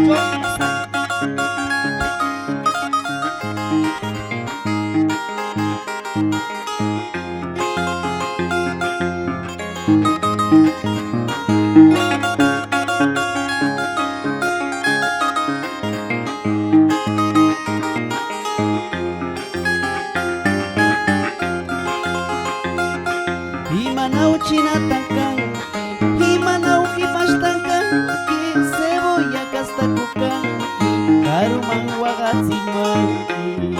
John Masay. Himanau chinatakan, himanau kipastakan, ki cebolla kastakukan, ki karumang wagatsimanki.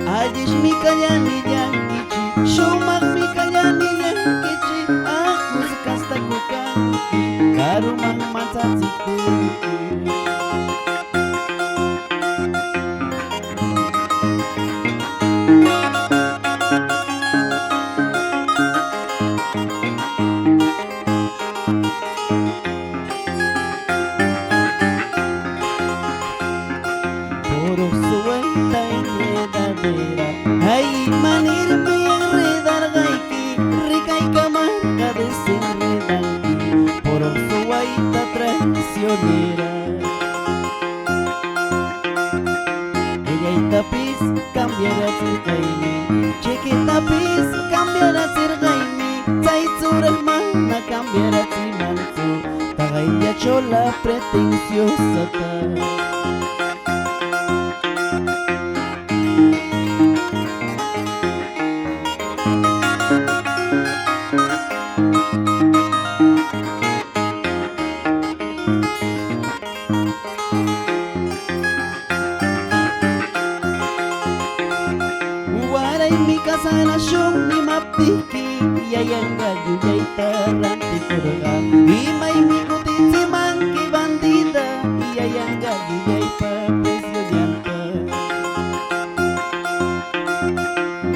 Adish mi kanyani kichi, shumak mi kanyani kichi, akus kastakukan, ki karumang matsatsikunki. Puro suelta enredadera, ay manirme enredar gaiki, rica y camarga desenredanki, puro suelta traicionera. Ella y tapiz cambiará circaimi, cheque tapiz cambiará circaimi, tsaitsura mana cambiará zimanzu, tagaya chola pretenciosa ta. Waray mi kasalasyong ni mapiki, yayanga yuyay taranti kurga, imay mi kutit si mangki bandida, yayanga yuyay papresyo yanta.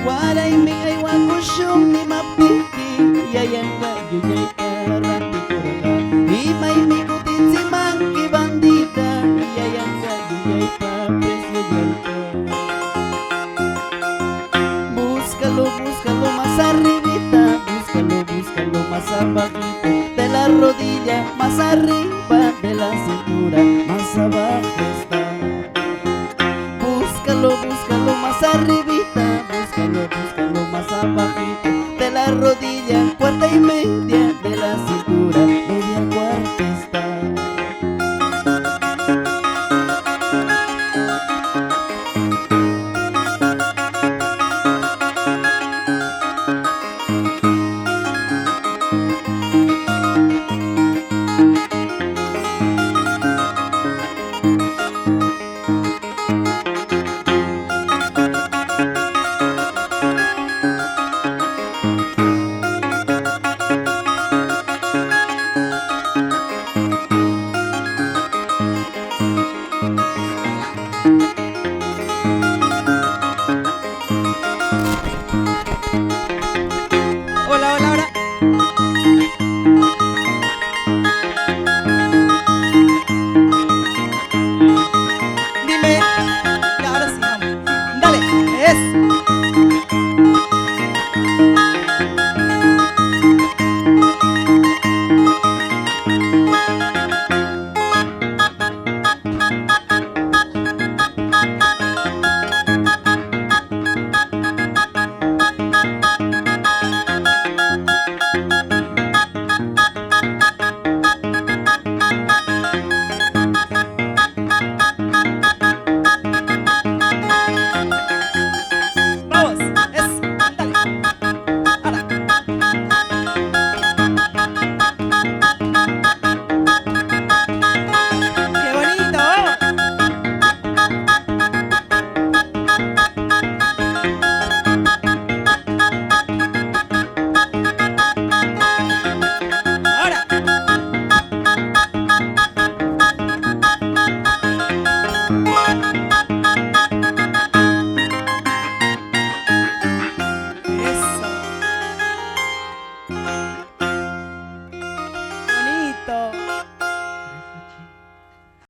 Waray mi aywa kusyong ni mapiki, yayanga yuyay taranti kurga, imay mi kutit si mangki bandida, yayanga yuyay papresyo yanta. Búscalo, búscalo más arribita, búscalo, búscalo más abajito de la rodilla, más arriba de la cintura, más abajo está. Búscalo, búscalo más arribita, búscalo, búscalo más abajito de la rodilla, cuarta y media de la cintura, media cuarta está. Hola, hola, hola.